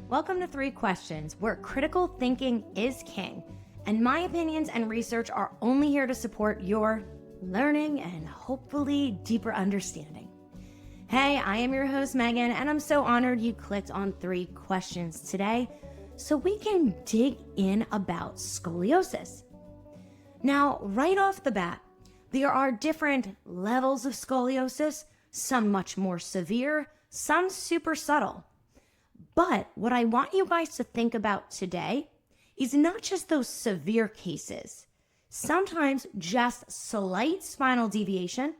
Welcome to Three Questions, where critical thinking is king, and my opinions and research are only here to support your learning and hopefully deeper understanding. Hey, I am your host, Meghann, and I'm so honored you clicked on Three Questions today so we can dig in about scoliosis. Now, right off the bat, there are different levels of scoliosis, some much more severe, some super subtle. But what I want you guys to think about today is not just those severe cases. Sometimes just slight spinal deviation,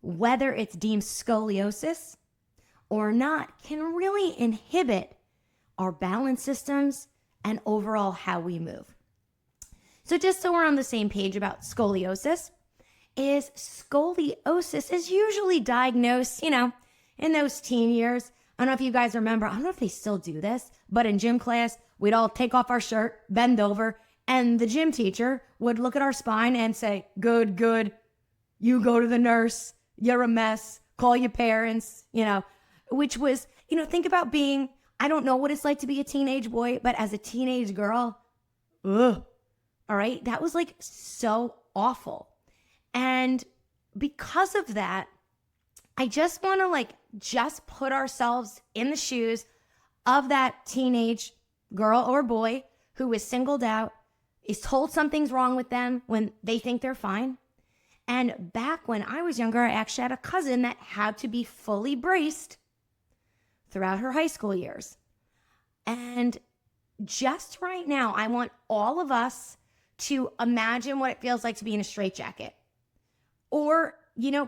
whether it's deemed scoliosis or not, can really inhibit our balance systems and overall how we move. So just so we're on the same page about scoliosis is usually diagnosed, in those teen years. I don't know if you guys remember, I don't know if they still do this, but in gym class, we'd all take off our shirt, bend over, and the gym teacher would look at our spine and say, good, you go to the nurse, you're a mess, call your parents, which was, think about being, I don't know what it's like to be a teenage boy, but as a teenage girl, ugh, all right, that was like so awful. And because of that, I just want to just put ourselves in the shoes of that teenage girl or boy who is singled out, is told something's wrong with them when they think they're fine. And back when I was younger, I actually had a cousin that had to be fully braced throughout her high school years. And just right now, I want all of us to imagine what it feels like to be in a straitjacket. Or,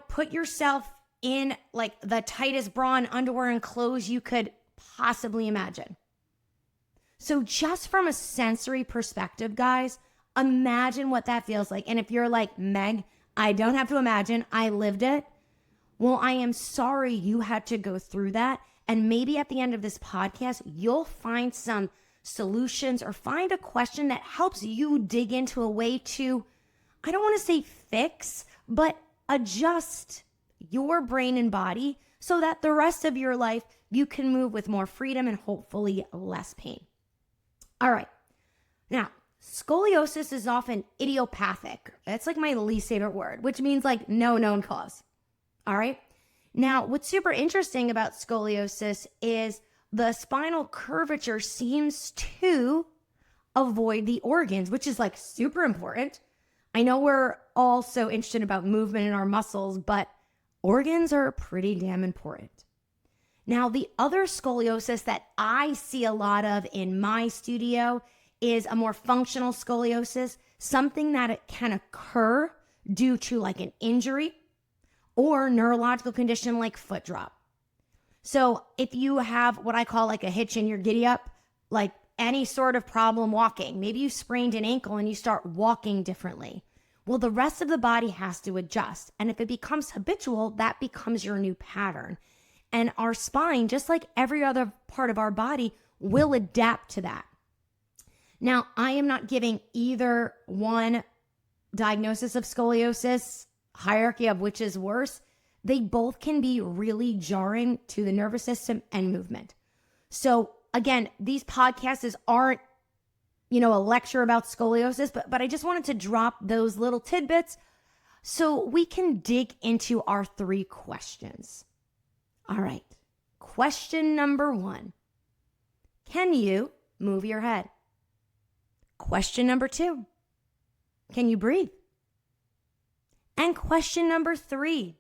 put yourself in the tightest bra and underwear and clothes you could possibly imagine. So just from a sensory perspective, guys, imagine what that feels like. And if you're like, Meg, I don't have to imagine, I lived it. Well, I am sorry you had to go through that. And maybe at the end of this podcast, you'll find some solutions or find a question that helps you dig into a way to, I don't want to say fix, but adjust your brain and body so that the rest of your life you can move with more freedom and hopefully less pain. All right. Now, scoliosis is often idiopathic. That's my least favorite word, which means no known cause. All right. Now, what's super interesting about scoliosis is the spinal curvature seems to avoid the organs, which is super important. I know we're all so interested about movement in our muscles, but organs are pretty damn important. Now, the other scoliosis that I see a lot of in my studio is a more functional scoliosis, something that it can occur due to an injury or neurological condition like foot drop. So if you have what I call a hitch in your giddy up, any sort of problem walking, maybe you sprained an ankle and you start walking differently. Well, the rest of the body has to adjust. And if it becomes habitual, that becomes your new pattern. And our spine, just like every other part of our body, will adapt to that. Now, I am not giving either one diagnosis of scoliosis, hierarchy of which is worse. They both can be really jarring to the nervous system and movement. So again, these podcasts aren't a lecture about scoliosis, but I just wanted to drop those little tidbits so we can dig into our three questions. All right. Question number 1. Can you move your head? Question number 2. Can you breathe? And question number 3.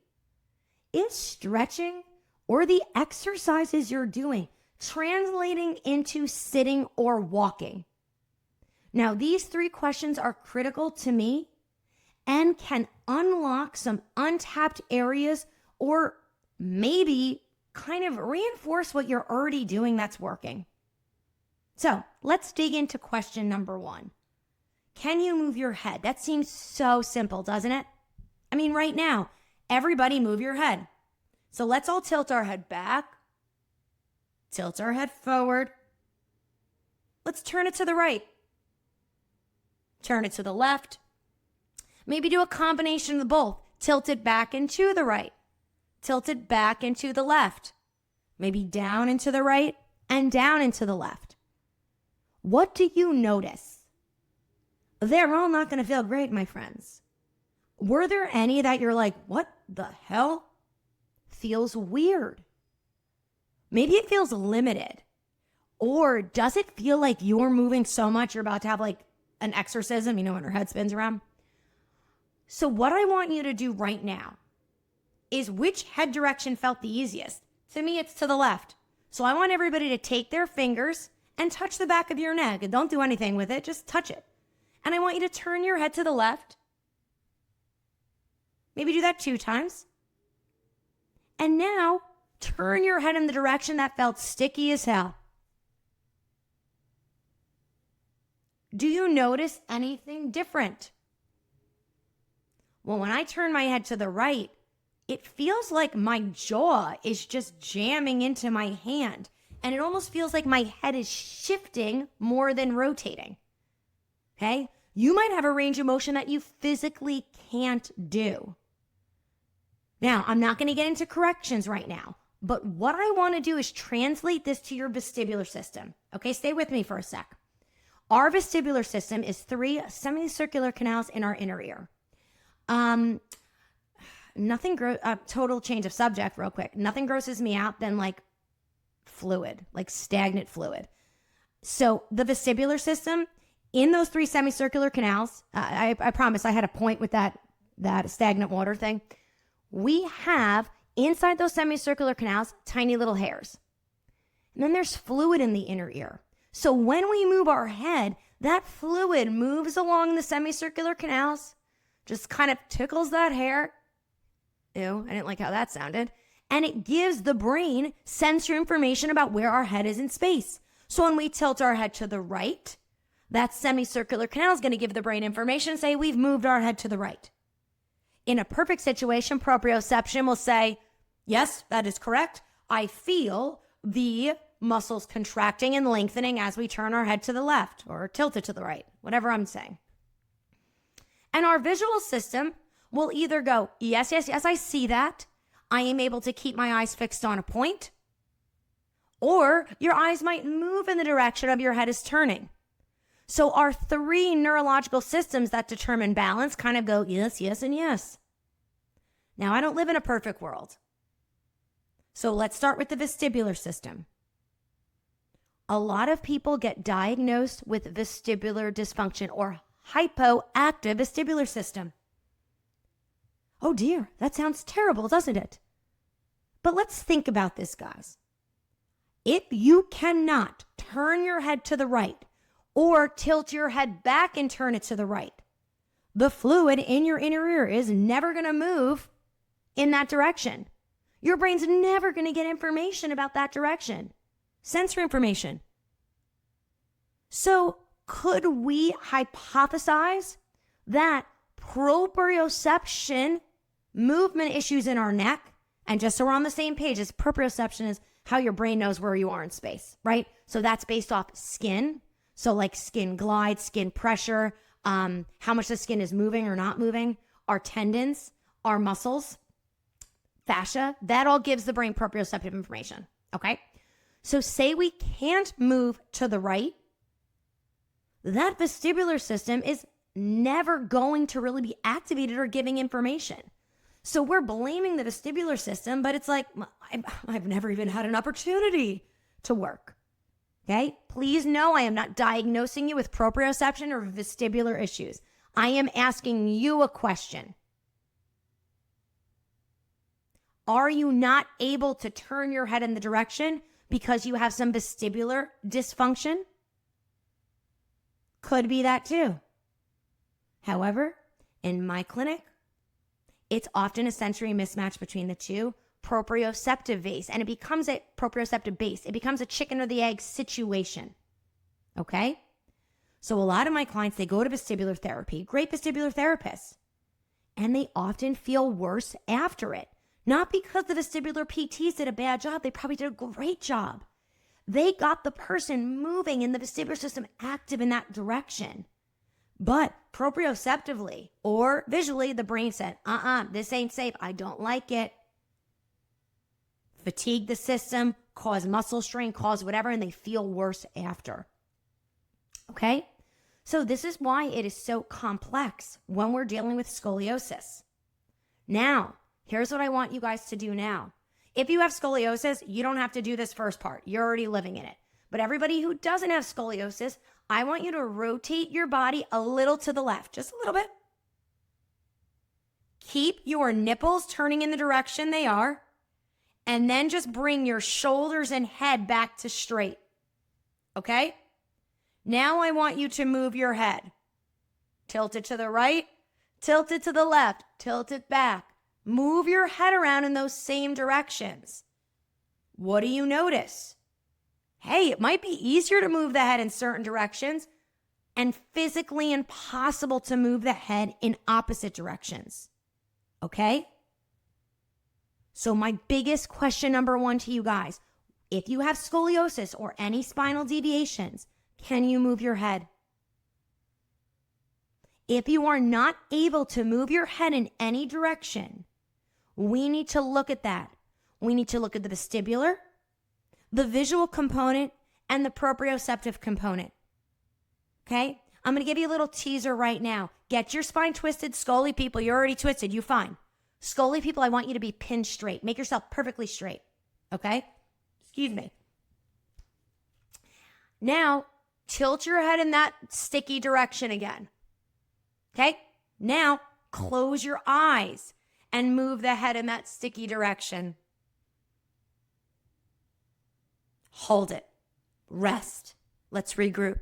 Is stretching or the exercises you're doing translating into sitting or walking? Now, these 3 questions are critical to me and can unlock some untapped areas or maybe kind of reinforce what you're already doing that's working. So let's dig into question number 1. Can you move your head? That seems so simple, doesn't it? I mean, right now, everybody move your head. So let's all tilt our head back, tilt our head forward. Let's turn it to the right. Turn it to the left. Maybe do a combination of both. Tilt it back and to the right. Tilt it back and to the left. Maybe down and to the right and down into the left. What do you notice? They're all not going to feel great, my friends. Were there any that you're like, what the hell? Feels weird. Maybe it feels limited. Or does it feel like you're moving so much you're about to have like an exorcism, when her head spins around? So what I want you to do right now is, which head direction felt the easiest? To me, it's to the left. So I want everybody to take their fingers and touch the back of your neck. And don't do anything with it, just touch it. And I want you to turn your head to the left. Maybe do that 2 times. And now turn your head in the direction that felt sticky as hell. Do you notice anything different? Well, when I turn my head to the right, it feels like my jaw is just jamming into my hand. And it almost feels like my head is shifting more than rotating. Okay? You might have a range of motion that you physically can't do. Now, I'm not going to get into corrections right now, but what I want to do is translate this to your vestibular system. Okay, stay with me for a sec. Our vestibular system is 3 semicircular canals in our inner ear. Total change of subject real quick. Nothing grosses me out than like fluid, like stagnant fluid. So the vestibular system in those 3 semicircular canals, I promise I had a point with that stagnant water thing. We have inside those semicircular canals, tiny little hairs. And then there's fluid in the inner ear. So when we move our head, that fluid moves along the semicircular canals, just kind of tickles that hair. Ew, I didn't like how that sounded. And it gives the brain sensory information about where our head is in space. So when we tilt our head to the right, that semicircular canal is going to give the brain information and say, we've moved our head to the right. In a perfect situation, proprioception will say, yes, that is correct. I feel the muscles contracting and lengthening as we turn our head to the left or tilt it to the right, whatever I'm saying. And our visual system will either go, yes, I see that. I am able to keep my eyes fixed on a point. Or your eyes might move in the direction of your head is turning. So our 3 neurological systems that determine balance kind of go yes, and yes. Now, I don't live in a perfect world. So let's start with the vestibular system. A lot of people get diagnosed with vestibular dysfunction or hypoactive vestibular system. Oh dear, that sounds terrible, doesn't it? But let's think about this, guys. If you cannot turn your head to the right or tilt your head back and turn it to the right, the fluid in your inner ear is never going to move in that direction. Your brain's never going to get information about that direction. Sensory information. So could we hypothesize that proprioception, movement issues in our neck, and just so we're on the same page, is proprioception is how your brain knows where you are in space, right? So that's based off skin. So like skin glide, skin pressure, how much the skin is moving or not moving, our tendons, our muscles, fascia, that all gives the brain proprioceptive information, okay? So say we can't move to the right, that vestibular system is never going to really be activated or giving information. So we're blaming the vestibular system, but it's like, I've never even had an opportunity to work. Okay? Please know I am not diagnosing you with proprioception or vestibular issues. I am asking you a question. Are you not able to turn your head in the direction because you have some vestibular dysfunction? Could be that too. However, in my clinic, it's often a sensory mismatch between the two, proprioceptive base, and it becomes a proprioceptive base. It becomes a chicken or the egg situation. Okay? So a lot of my clients, they go to vestibular therapy, great vestibular therapists, and they often feel worse after it. Not because the vestibular PTs did a bad job. They probably did a great job. They got the person moving in the vestibular system active in that direction. But proprioceptively or visually, the brain said, this ain't safe. I don't like it. Fatigue the system, cause muscle strain, cause whatever, and they feel worse after. Okay? So this is why it is so complex when we're dealing with scoliosis. Now, here's what I want you guys to do now. If you have scoliosis, you don't have to do this first part. You're already living in it. But everybody who doesn't have scoliosis, I want you to rotate your body a little to the left, just a little bit. Keep your nipples turning in the direction they are, and then just bring your shoulders and head back to straight. Okay? Now I want you to move your head. Tilt it to the right, tilt it to the left, tilt it back. Move your head around in those same directions. What do you notice? Hey, it might be easier to move the head in certain directions and physically impossible to move the head in opposite directions. Okay? So my biggest question number one to you guys, if you have scoliosis or any spinal deviations, can you move your head? If you are not able to move your head in any direction, we need to look at that. We need to look at the vestibular, the visual component, and the proprioceptive component. Okay? I'm going to give you a little teaser right now. Get your spine twisted. Scoliosis people, you're already twisted. You fine. Scoliosis people, I want you to be pinned straight. Make yourself perfectly straight. Okay? Excuse me. Now, tilt your head in that sticky direction again. Okay? Now, close your eyes and move the head in that sticky direction. Hold it. Rest. Let's regroup.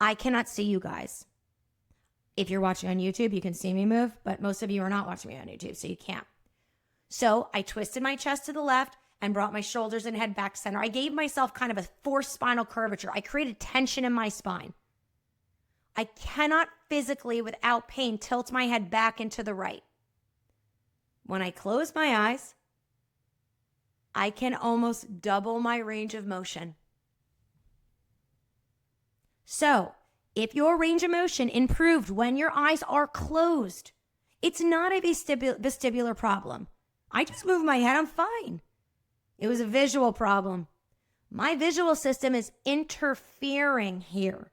I cannot see you guys. If you're watching on YouTube, you can see me move, but most of you are not watching me on YouTube, so you can't. So I twisted my chest to the left and brought my shoulders and head back center. I gave myself kind of a forced spinal curvature. I created tension in my spine. I cannot physically, without pain, tilt my head back into the right. When I close my eyes, I can almost double my range of motion. So, if your range of motion improved when your eyes are closed, it's not a vestibular problem. I just moved my head, I'm fine. It was a visual problem. My visual system is interfering here.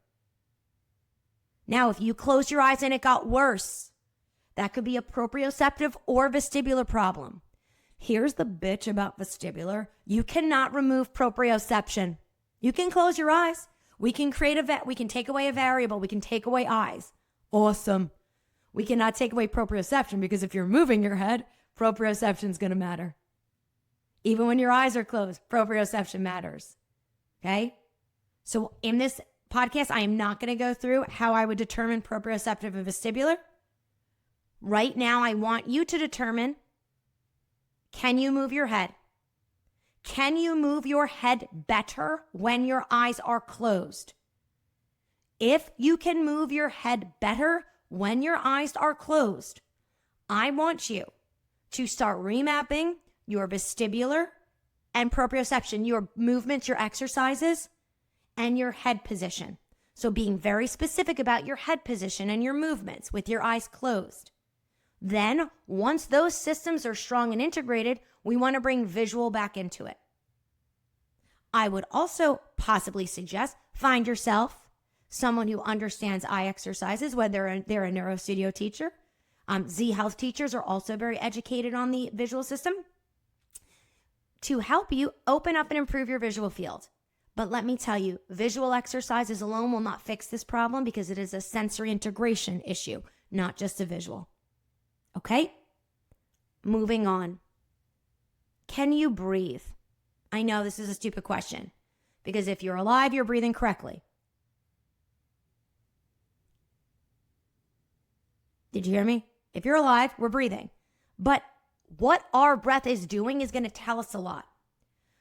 Now, if you close your eyes and it got worse, that could be a proprioceptive or vestibular problem. Here's the bitch about vestibular. You cannot remove proprioception. You can close your eyes. We can we can take away a variable. We can take away eyes. Awesome. We cannot take away proprioception because if you're moving your head, proprioception is going to matter. Even when your eyes are closed, proprioception matters. Okay? So in this podcast, I am not going to go through how I would determine proprioceptive and vestibular. Right now, I want you to determine, can you move your head? Can you move your head better when your eyes are closed? If you can move your head better when your eyes are closed, I want you to start remapping your vestibular and proprioception, your movements, your exercises, and your head position. So being very specific about your head position and your movements with your eyes closed. Then, once those systems are strong and integrated, we want to bring visual back into it. I would also possibly suggest find yourself someone who understands eye exercises, whether they're a neurostudio teacher. Z Health teachers are also very educated on the visual system to help you open up and improve your visual field. But let me tell you, visual exercises alone will not fix this problem because it is a sensory integration issue, not just a visual. Okay? Moving on. Can you breathe? I know this is a stupid question because if you're alive, you're breathing correctly. Did you hear me? If you're alive, we're breathing. But what our breath is doing is going to tell us a lot.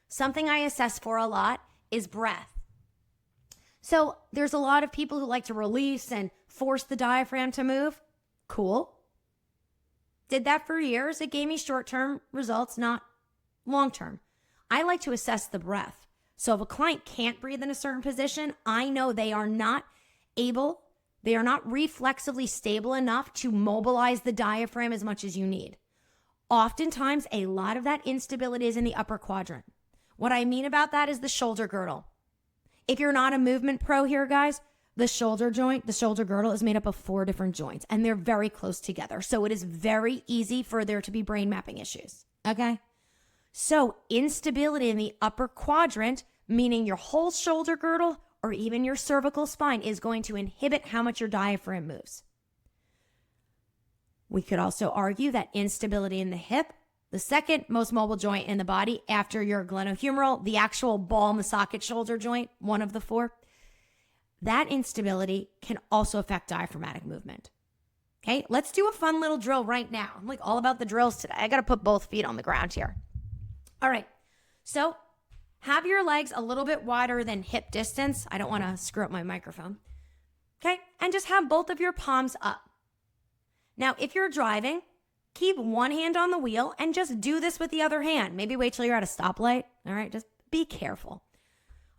Something I assess for a lot is breath. So there's a lot of people who like to release and force the diaphragm to move. Cool. Did that for years. It gave me short-term results, not long-term. I like to assess the breath. So if a client can't breathe in a certain position, I know they are not reflexively stable enough to mobilize the diaphragm as much as you need. Oftentimes, a lot of that instability is in the upper quadrant. What I mean about that is the shoulder girdle. If you're not a movement pro here, guys, the shoulder joint, the shoulder girdle is made up of 4 different joints, and they're very close together. So it is very easy for there to be brain mapping issues, okay? So instability in the upper quadrant, meaning your whole shoulder girdle or even your cervical spine, is going to inhibit how much your diaphragm moves. We could also argue that instability in the hip, the second most mobile joint in the body after your glenohumeral, the actual ball in the socket shoulder joint, one of the 4, that instability can also affect diaphragmatic movement. Okay, let's do a fun little drill right now. I'm like all about the drills today. I got to put both feet on the ground here. All right, so have your legs a little bit wider than hip distance. I don't want to screw up my microphone. Okay, and just have both of your palms up. Now, if you're driving, keep one hand on the wheel and just do this with the other hand. Maybe wait till you're at a stoplight. All right, just be careful.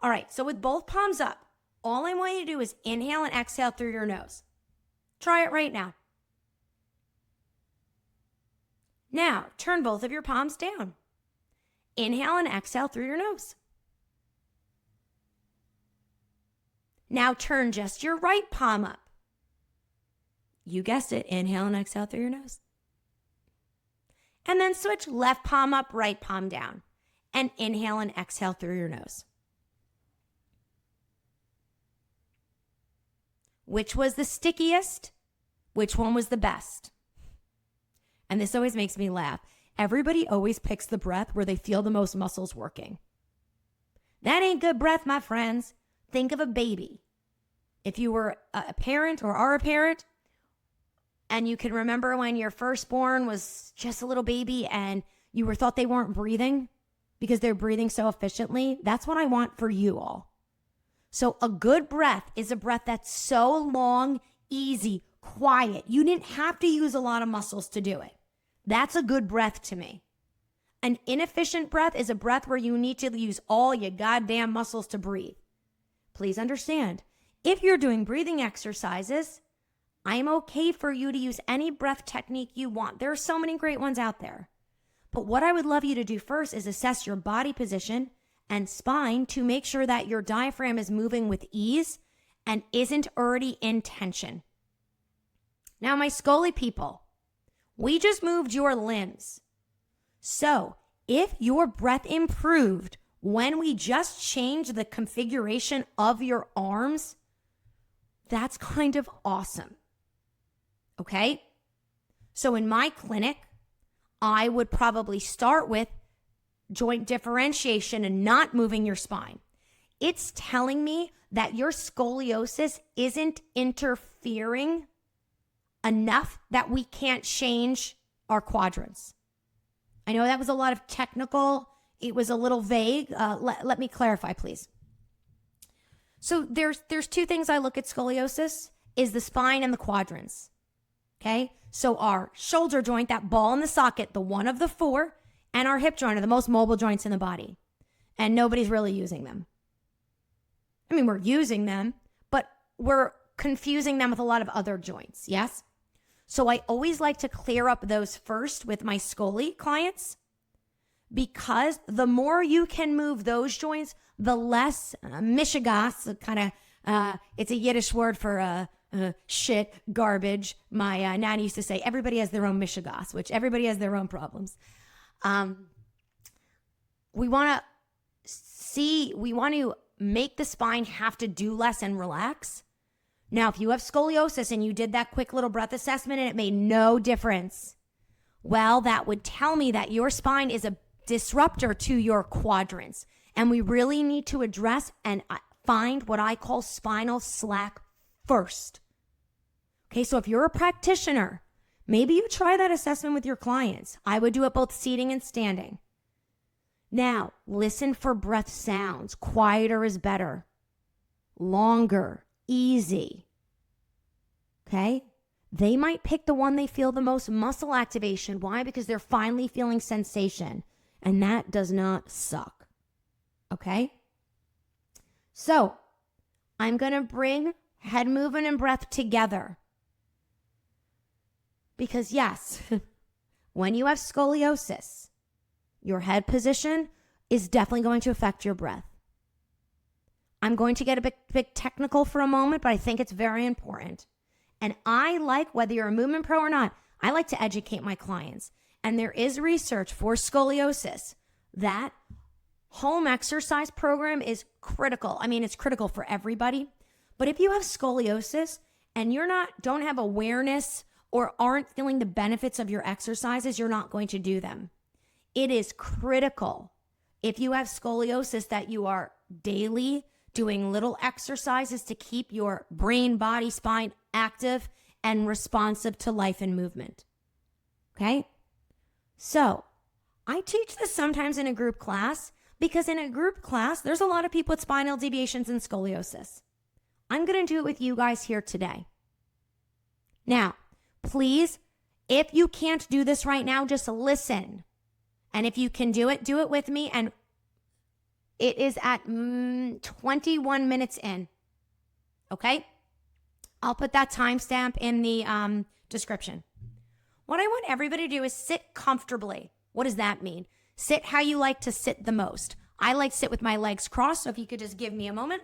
All right, so with both palms up, all I want you to do is inhale and exhale through your nose. Try it right now. Now, turn both of your palms down. Inhale and exhale through your nose. Now turn just your right palm up. You guessed it, inhale and exhale through your nose. And then switch left palm up, right palm down. And inhale and exhale through your nose. Which was the stickiest? Which one was the best? And this always makes me laugh. Everybody always picks the breath where they feel the most muscles working. That ain't good breath, my friends. Think of a baby. If you were a parent or are a parent, and you can remember when your firstborn was just a little baby and you thought they weren't breathing because they're breathing so efficiently, that's what I want for you all. So a good breath is a breath that's so long, easy, quiet. You didn't have to use a lot of muscles to do it. That's a good breath to me. An inefficient breath is a breath where you need to use all your goddamn muscles to breathe. Please understand, if you're doing breathing exercises, I'm okay for you to use any breath technique you want. There are so many great ones out there. But what I would love you to do first is assess your body position and spine to make sure that your diaphragm is moving with ease and isn't already in tension. Now, my Scoliosis people, we just moved your limbs. So if your breath improved when we just changed the configuration of your arms, that's kind of awesome. Okay? So in my clinic, I would probably start with joint differentiation and not moving your spine. It's telling me that your scoliosis isn't interfering enough that we can't change our quadrants. I know that was a lot of technical. It was a little vague. Let me clarify, please. So there's 2 things I look at scoliosis, is the spine and the quadrants. Okay? So our shoulder joint, that ball in the socket, the one of the 4, and our hip joint are the most mobile joints in the body. And nobody's really using them. I mean, we're using them, but we're confusing them with a lot of other joints, yes? So I always like to clear up those first with my Scoli clients, because the more you can move those joints, the less mishigas, kind of, it's a Yiddish word for shit, garbage. My nanny used to say, everybody has their own mishigas, which everybody has their own problems. We want to make the spine have to do less and relax. Now, if you have scoliosis and you did that quick little breath assessment and it made no difference, well, that would tell me that your spine is a disruptor to your quadrants. And we really need to address and find what I call spinal slack first. Okay, so if you're a practitioner, maybe you try that assessment with your clients. I would do it both seating and standing. Now, listen for breath sounds. Quieter is better. Longer, easy. Okay? They might pick the one they feel the most muscle activation. Why? Because they're finally feeling sensation. And that does not suck. Okay? So, I'm going to bring head movement and breath together. Because yes, when you have scoliosis, your head position is definitely going to affect your breath. I'm going to get a bit technical for a moment, but I think it's very important. And I like, whether you're a movement pro or not, I like to educate my clients. And there is research for scoliosis that home exercise program is critical. I mean, it's critical for everybody. But if you have scoliosis and don't have awareness or aren't feeling the benefits of your exercises, you're not going to do them. It is critical, if you have scoliosis, that you are daily doing little exercises to keep your brain, body, spine active and responsive to life and movement. Okay? So I teach this sometimes in a group class, because in a group class, there's a lot of people with spinal deviations and scoliosis. I'm going to do it with you guys here today. Now, please, if you can't do this right now, just listen. And if you can do it with me. And it is at 21 minutes in. Okay? I'll put that timestamp in the description. What I want everybody to do is sit comfortably. What does that mean? Sit how you like to sit the most. I like to sit with my legs crossed, so if you could just give me a moment.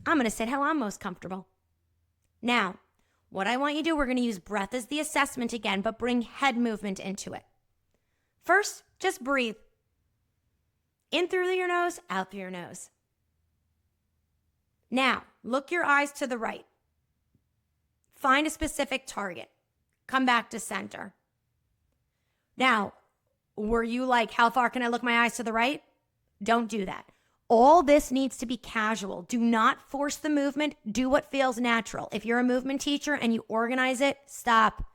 I'm going to sit how I'm most comfortable. Now, what I want you to do, we're going to use breath as the assessment again, but bring head movement into it. First, just breathe. In through your nose, out through your nose. Now, look your eyes to the right. Find a specific target. Come back to center. Now, were you like, how far can I look my eyes to the right? Don't do that. All this needs to be casual. Do not force the movement. Do what feels natural. If you're a movement teacher and you organize it, stop.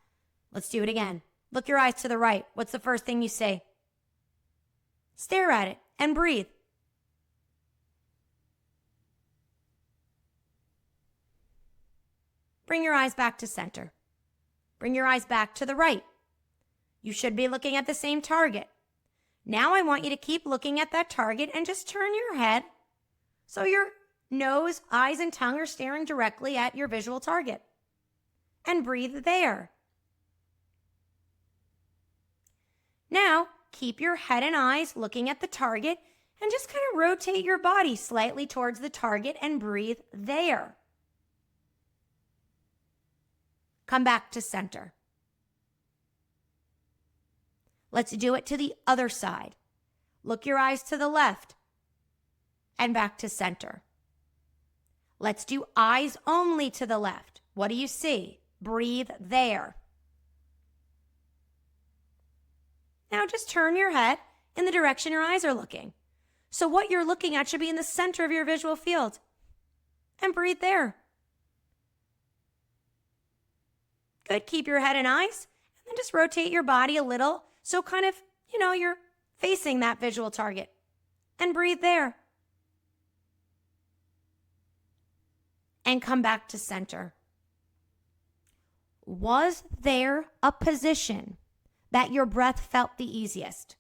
Let's do it again. Look your eyes to the right. What's the first thing you say? Stare at it and breathe. Bring your eyes back to center. Bring your eyes back to the right. You should be looking at the same target. Now I want you to keep looking at that target and just turn your head so your nose, eyes, and tongue are staring directly at your visual target. And breathe there. Now, keep your head and eyes looking at the target and just kind of rotate your body slightly towards the target and breathe there. Come back to center. Let's do it to the other side. Look your eyes to the left and back to center. Let's do eyes only to the left. What do you see? Breathe there. Now just turn your head in the direction your eyes are looking. So what you're looking at should be in the center of your visual field. And breathe there. Good. Keep your head and eyes. And then just rotate your body a little. So kind of, you're facing that visual target. And breathe there. And come back to center. Was there a position that your breath felt the easiest?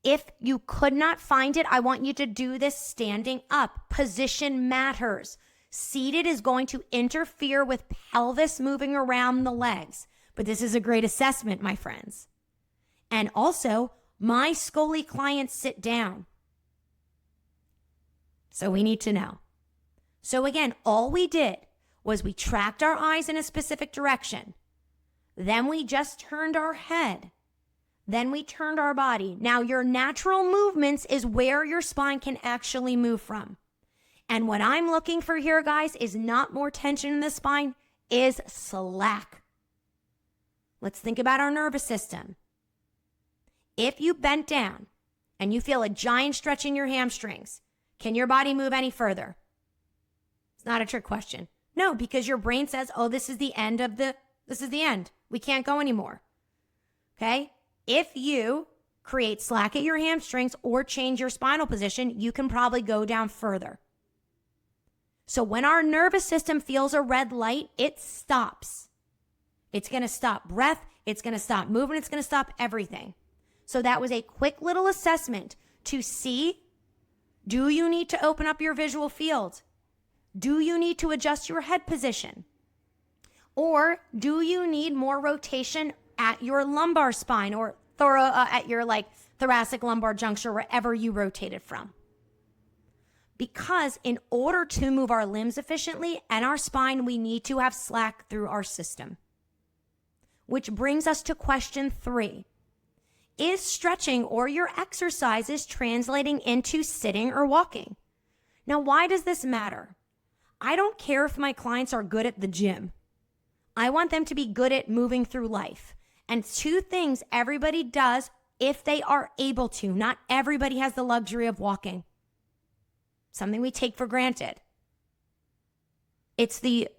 If you could not find it, I want you to do this standing up. Position matters. Seated is going to interfere with pelvis moving around the legs. But this is a great assessment, my friends. And also, my Scoli clients sit down. So we need to know. So again, all we did was we tracked our eyes in a specific direction. Then we just turned our head. Then we turned our body. Now, your natural movements is where your spine can actually move from. And what I'm looking for here, guys, is not more tension in the spine, is slack. Let's think about our nervous system. If you bent down and you feel a giant stretch in your hamstrings, can your body move any further? It's not a trick question. No, because your brain says, oh, this is the end. We can't go anymore. Okay? If you create slack at your hamstrings or change your spinal position, you can probably go down further. So when our nervous system feels a red light, it stops. It's going to stop breath. It's going to stop movement. It's going to stop everything. So that was a quick little assessment to see, do you need to open up your visual field? Do you need to adjust your head position? Or do you need more rotation at your lumbar spine or at your thoracic lumbar juncture, wherever you rotated from? Because in order to move our limbs efficiently and our spine, we need to have slack through our system. Which brings us to question 3. Is stretching or your exercises translating into sitting or walking? Now, why does this matter? I don't care if my clients are good at the gym. I want them to be good at moving through life. And 2 things everybody does if they are able to. Not everybody has the luxury of walking. Something we take for granted. It's the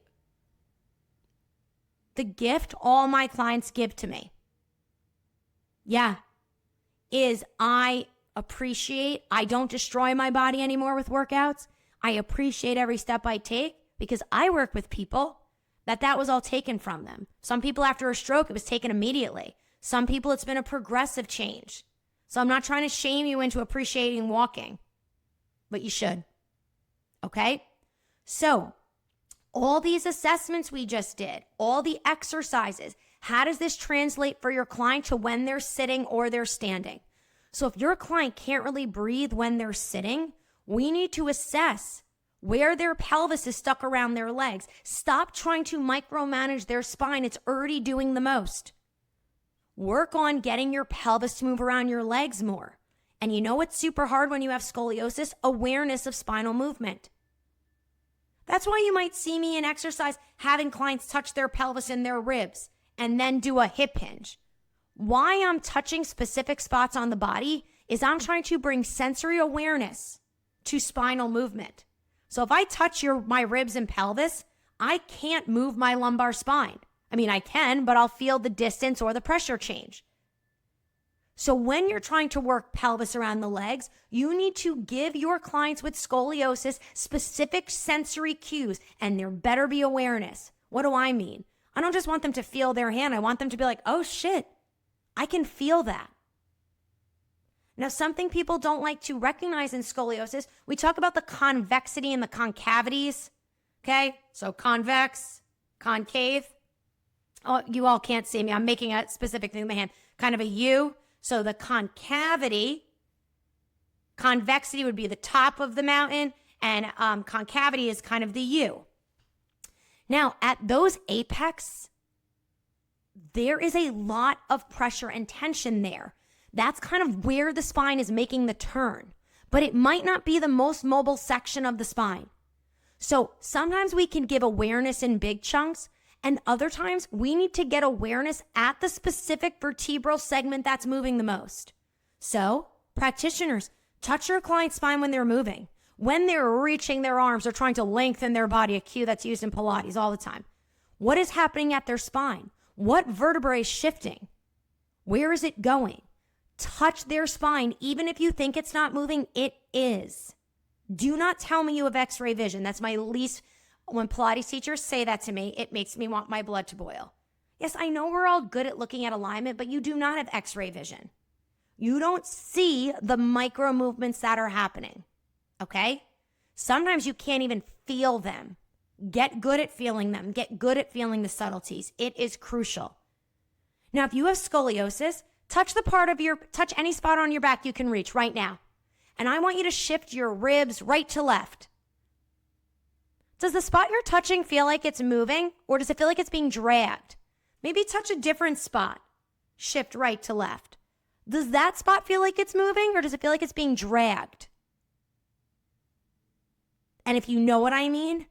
gift all my clients give to me. Yeah. Is I don't destroy my body anymore with workouts. I appreciate every step I take because I work with people that was all taken from them. Some people after a stroke, it was taken immediately. Some people, it's been a progressive change. So I'm not trying to shame you into appreciating walking, but you should. Okay? So all these assessments we just did, all the exercises, how does this translate for your client to when they're sitting or they're standing? So if your client can't really breathe when they're sitting, we need to assess where their pelvis is stuck around their legs. Stop trying to micromanage their spine. It's already doing the most. Work on getting your pelvis to move around your legs more. And you know what's super hard when you have scoliosis? Awareness of spinal movement. That's why you might see me in exercise having clients touch their pelvis and their ribs and then do a hip hinge. Why I'm touching specific spots on the body is I'm trying to bring sensory awareness to spinal movement. So if I touch my ribs and pelvis, I can't move my lumbar spine. I mean, I can, but I'll feel the distance or the pressure change. So when you're trying to work pelvis around the legs, you need to give your clients with scoliosis specific sensory cues, and there better be awareness. What do I mean? I don't just want them to feel their hand. I want them to be like, oh shit, I can feel that. Now, something people don't like to recognize in scoliosis, we talk about the convexity and the concavities. Okay, so convex, concave. Oh, you all can't see me. I'm making a specific thing with my hand, kind of a U. So the concavity, convexity would be the top of the mountain, and concavity is kind of the U. Now, at those apex, there is a lot of pressure and tension there. That's kind of where the spine is making the turn, but it might not be the most mobile section of the spine. So sometimes we can give awareness in big chunks, and other times we need to get awareness at the specific vertebral segment that's moving the most. So practitioners, touch your client's spine when they're moving, when they're reaching their arms or trying to lengthen their body, a cue that's used in Pilates all the time. What is happening at their spine? What vertebrae is shifting? Where is it going? Touch their spine. Even if you think it's not moving, it is. Do not tell me you have x-ray vision. That's my least, when Pilates teachers say that to me, it makes me want my blood to boil. Yes, I know we're all good at looking at alignment, but you do not have x-ray vision. You don't see the micro movements that are happening, okay? Sometimes you can't even feel them. Get good at feeling them. Get good at feeling the subtleties. It is crucial. Now, if you have scoliosis, touch any spot on your back you can reach right now. And I want you to shift your ribs right to left. Does the spot you're touching feel like it's moving, or does it feel like it's being dragged? Maybe touch a different spot. Shift right to left. Does that spot feel like it's moving, or does it feel like it's being dragged? And if you know what I mean,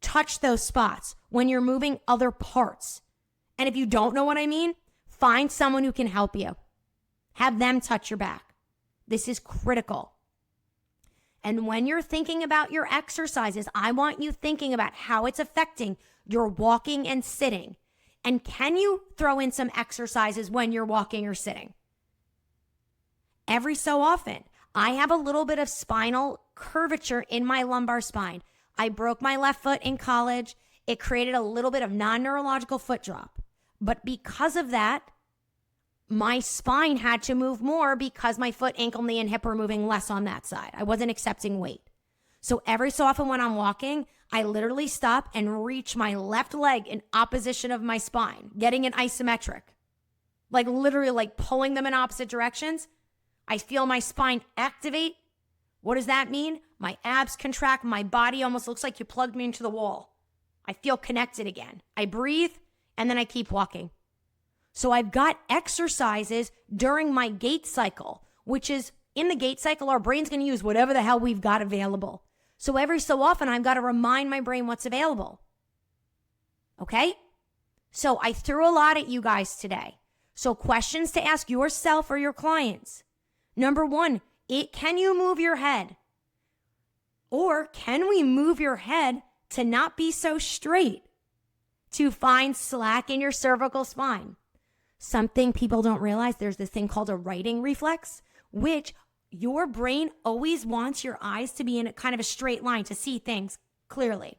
touch those spots when you're moving other parts. And if you don't know what I mean, find someone who can help you. Have them touch your back. This is critical. And when you're thinking about your exercises, I want you thinking about how it's affecting your walking and sitting. And can you throw in some exercises when you're walking or sitting? Every so often, I have a little bit of spinal curvature in my lumbar spine. I broke my left foot in college. It created a little bit of non-neurological foot drop. But because of that, my spine had to move more because my foot, ankle, knee, and hip were moving less on that side. I wasn't accepting weight. So every so often when I'm walking, I literally stop and reach my left leg in opposition of my spine, getting it isometric. Like literally like pulling them in opposite directions. I feel my spine activate. What does that mean? My abs contract. My body almost looks like you plugged me into the wall. I feel connected again. I breathe and then I keep walking. So I've got exercises during my gait cycle, which is in the gait cycle, our brain's going to use whatever the hell we've got available. So every so often, I've got to remind my brain what's available. Okay? So I threw a lot at you guys today. So questions to ask yourself or your clients. Number one, can you move your head? Or can we move your head to not be so straight? To find slack in your cervical spine. Something people don't realize, there's this thing called a writing reflex, which your brain always wants your eyes to be in a kind of a straight line to see things clearly.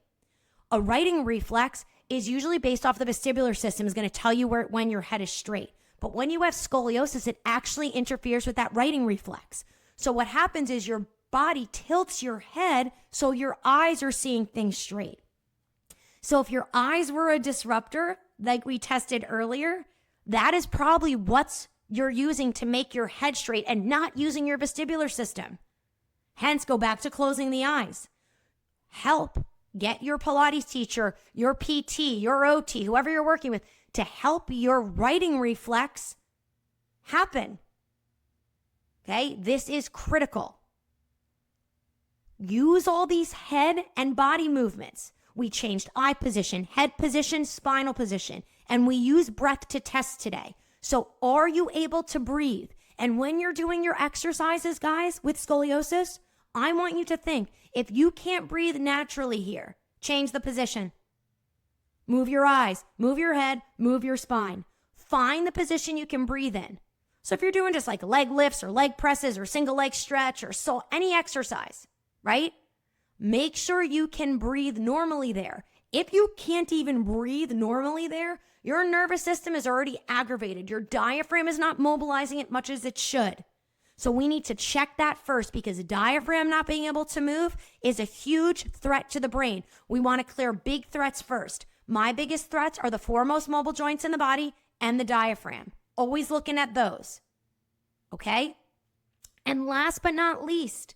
A writing reflex is usually based off the vestibular system, is going to tell you when your head is straight. But when you have scoliosis, it actually interferes with that writing reflex. So what happens is your body tilts your head so your eyes are seeing things straight. So if your eyes were a disruptor, like we tested earlier, that is probably what's you're using to make your head straight and not using your vestibular system. Hence, go back to closing the eyes. Help. Get your Pilates teacher, your PT, your OT, whoever you're working with, to help your writing reflex happen. Okay? This is critical. Use all these head and body movements. We changed eye position, head position, spinal position, and we use breath to test today. So are you able to breathe? And when you're doing your exercises, guys, with scoliosis, I want you to think, if you can't breathe naturally here, change the position. Move your eyes, move your head, move your spine. Find the position you can breathe in. So if you're doing just like leg lifts or leg presses or single leg stretch or so any exercise, right? Make sure you can breathe normally there. If you can't even breathe normally there, your nervous system is already aggravated. Your diaphragm is not mobilizing as much as it should. So we need to check that first, because the diaphragm not being able to move is a huge threat to the brain. We want to clear big threats first. My biggest threats are the four most mobile joints in the body and the diaphragm. Always looking at those. Okay? And last but not least,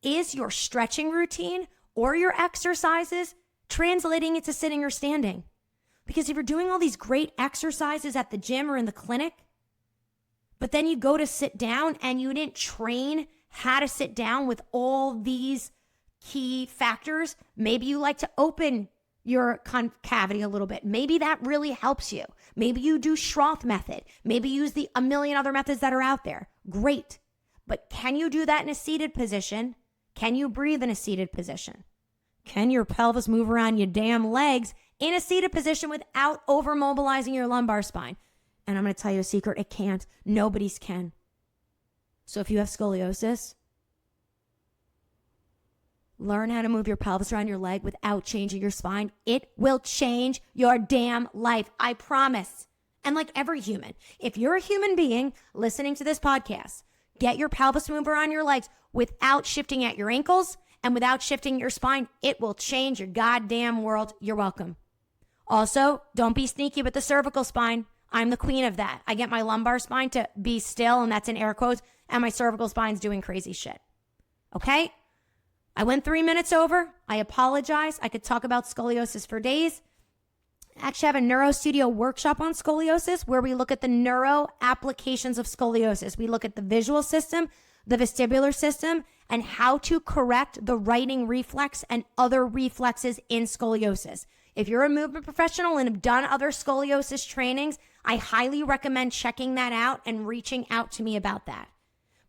is your stretching routine or your exercises translating into sitting or standing? Because if you're doing all these great exercises at the gym or in the clinic, but then you go to sit down and you didn't train how to sit down with all these key factors, maybe you like to open your cavity a little bit. Maybe that really helps you. Maybe you do Schroth method. Maybe use a million other methods that are out there. Great. But can you do that in a seated position? Can you breathe in a seated position? Can your pelvis move around your damn legs in a seated position without over mobilizing your lumbar spine? And I'm going to tell you a secret. It can't. Nobody's can. So if you have scoliosis, learn how to move your pelvis around your leg without changing your spine. It will change your damn life. I promise. And like every human, if you're a human being listening to this podcast, get your pelvis move around your legs without shifting at your ankles and without shifting your spine. It will change your goddamn world. You're welcome. Also, don't be sneaky with the cervical spine. I'm the queen of that. I get my lumbar spine to be still, and that's in air quotes, and my cervical spine's doing crazy shit. Okay? I went 3 minutes over. I apologize. I could talk about scoliosis for days. I actually have a Neuro Studio workshop on scoliosis where we look at the neuro applications of scoliosis. We look at the visual system, the vestibular system, and how to correct the writing reflex and other reflexes in scoliosis. If you're a movement professional and have done other scoliosis trainings, I highly recommend checking that out and reaching out to me about that.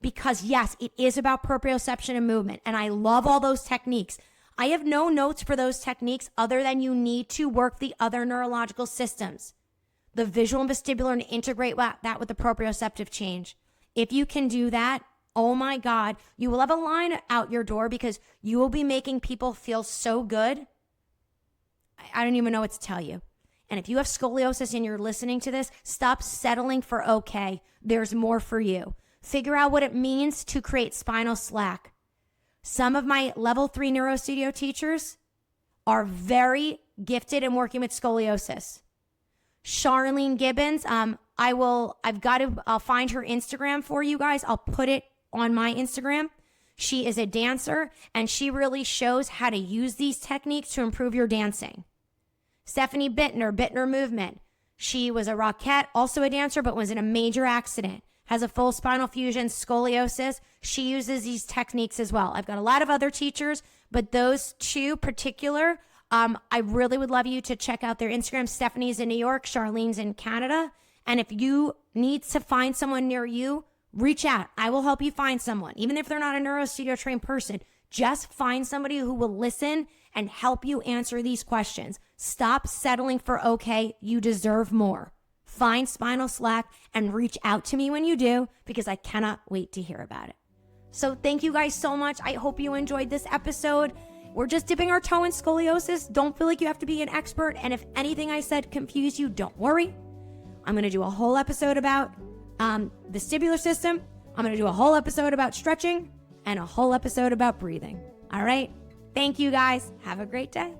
Because yes, it is about proprioception and movement, and I love all those techniques. I have no notes for those techniques other than you need to work the other neurological systems, the visual and vestibular, and integrate that with the proprioceptive change. If you can do that, oh my God, you will have a line out your door, because you will be making people feel so good. I don't even know what to tell you. And if you have scoliosis and you're listening to this, stop settling for okay. There's more for you. Figure out what it means to create spinal slack. Some of my level 3 neurostudio teachers are very gifted in working with scoliosis. Charlene Gibbons, I'll find her Instagram for you guys. I'll put it on my Instagram. She is a dancer, and she really shows how to use these techniques to improve your dancing. Stephanie Bittner Movement. She was a rockette, also a dancer, but was in a major accident. Has a full spinal fusion, scoliosis. She uses these techniques as well. I've got a lot of other teachers, but those two particular, I really would love you to check out their Instagram. Stephanie's in New York, Charlene's in Canada. And if you need to find someone near you, reach out. I will help you find someone. Even if they're not a neurostudio trained person, just find somebody who will listen and help you answer these questions. Stop settling for okay. You deserve more. Find spinal slack and reach out to me when you do, because I cannot wait to hear about it. So thank you guys so much. I hope you enjoyed this episode. We're just dipping our toe in scoliosis. Don't feel like you have to be an expert. And if anything I said confused you, don't worry. I'm going to do a whole episode about the vestibular system. I'm going to do a whole episode about stretching and a whole episode about breathing. All right. Thank you guys. Have a great day.